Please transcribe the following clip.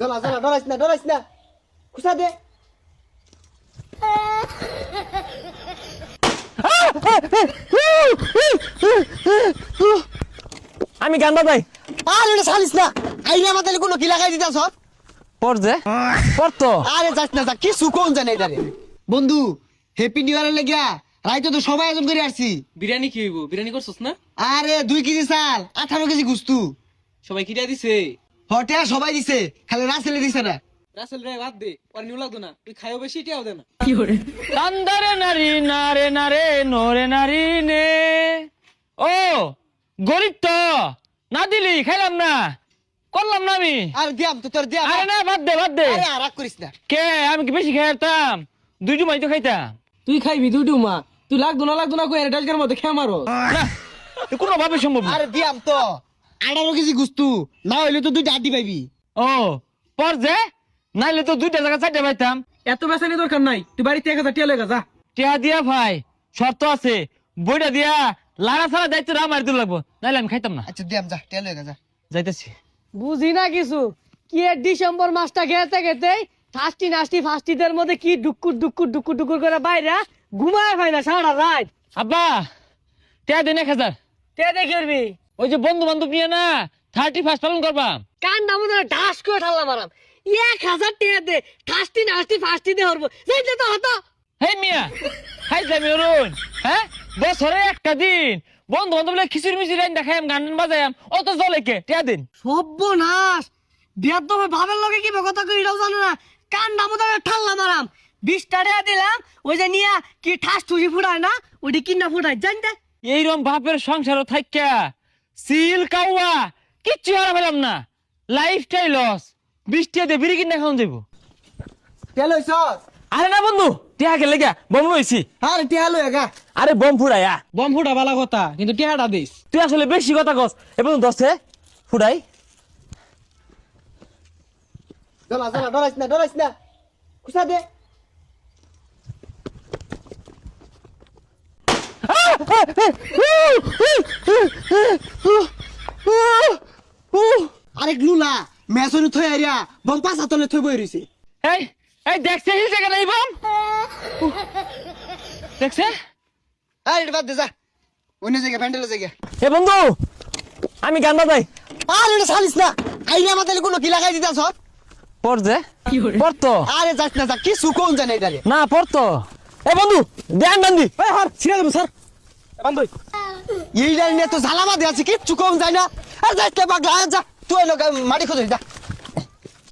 জ্বলা জ্বলা ডরাইস না খুশা দে। আমি গান বাজাই। আর এটা ছাড়িস না, আইনা মাথায় কোনো কি লাগাই দিতাছ। পর যে পর তো আরে যাস না, যা কি সুকোন জানে এটারে। বন্ধু হ্যাপি নিউ ইয়ারের লাগিয়া রাইতো তো সবাই আয়োজন করে আসছি। বিরিয়ানি কি হইব? বিরিয়ানি করছস না? আরে 2 কেজি চাল 18 কেজি গুস্তু। সবাই কিটা দিছে? হটে সবাই দিছে, খালি রাসেলে দিছে না। রাসেল রে বাদ দে, আর নিউ লাগতো না, তুই খাইও বেশি টিয়াও দে না। কান্দারে নারী নারে নারে নরে নারী নে। ও গরিব তো না দিলি খাইলাম না, করলাম না আমি। আরে দিয়াম তো তোর দিয়াম। আরে না বাদ দে বাদ দে। আরে রাগ করিস না। কে আমি কি বেশি খাইতাম? 2 জুমাই তো খাইতাম। তুই খাইবি দুই ডুমা, তুই লাগতো না কই এর ডালকার মধ্যে খেয়ে মারো। না এ কোনো ভাবে সম্ভব না। আরে দিয়াম তো 18 কেজি গুস্তু, না হইলে তো 2টা আড্ডি পাইবি। ও পর যে নাইলে তো 2টা জায়গা 4টা পাইতাম। এত বেসানি দরকার নাই, তুই বাড়িতে 1000 টিয়া লয়ে যা। টিয়া দিয়া ভাই শর্ত আছে, বইটা দিয়া লাড়া ছাড়া দায়িত্ব আমার দিল লাগবো, নাইলে আমি খাইতাম না। আচ্ছা দিয়াম, যা টেল হয়ে যা। যাইতেছি। বুঝি না কিছু কি এর ডিসেম্বর মাসটা খেতে খেতে ফাস্টি নাস্টি ফাস্টিদের মধ্যে কি ডুকুর করে বাইরে ঘুমায় হয় না সারা রাত। আব্বা টিয়া দেন 1000। তে দেখবি ওই যে বন্ধু বান্ধব নিয়ে না 31 পালন করবা। কান নাম ঢাস করে ঠাল্লা মারাম 1000 টাকা দে ফাস্টি নাস্টি ফাস্টি দে হরবো যাইতে তো হতো। হে মিয়া খাইতাম অরুণ, হ্যাঁ বছরে একটা দিন বন্ধু বান্ধব খিচুড়ি মিচুড়ি আইন দেখাম গান বাজাইম, অত জলে কে টিয়া দিন। সর্বনাশ বেদ ভাবের লগে কি কথা কই এটাও জানো না। কান নাম ঠাল্লা মারাম 20 টাকা দিলাম ওই যে নিয়া কি ঠাস ঠুসি ফুটায় না ওইটি কিনা ফুটায় জানতে। এইরকম বাপের সংসারও থাইকা সিল কাওয়া কিচ্ছু হারা পেলাম না, লাইফটাই লস। 20 টাকা দিয়ে বিড়ি কিনে খাওয়া যাবো। টেল হইছ? আরে না বন্ধু টিয়া গেলে গা বম লইছি। আরে টেল হয়ে গা। আরে বম ফুড়াইয়া বম ফুটা বালা কথা, কিন্তু টিয়াটা দিস। তুই আসলে বেশি কথা কস, এবং 10 ফুড়াই। জ্বলা ডরাইস না খুশা দে। আরে গ্লুলা মেসন থই আরিয়া বম পাঁচা তলে থই বই রইছে। এই এই দেখছে এই জায়গা নাই বম দেখছে। আরে এটা বাদ দে, যা অন্য জায়গা প্যান্ডেলের জায়গা। এ বন্ধু আমি গান বাজাই। আরে এটা ছাড়িস না, আইনা মাথায় কোনো কি লাগাই দিতাছ। পর যে পর তো আরে যাস না, যা কি সুকোন জানে এটারে। না পর তো। এ বন্ধু ধ্যান বান্ধি এই হর ছিড়ে দেব স্যার। বান্ধই এইটার নিয়ে তো ঝালামা দিয়ে আছে, কিচ্ছু কম যায় না। আর যাইতে পাগলা, যা তুই মাটি খোঁজ যা।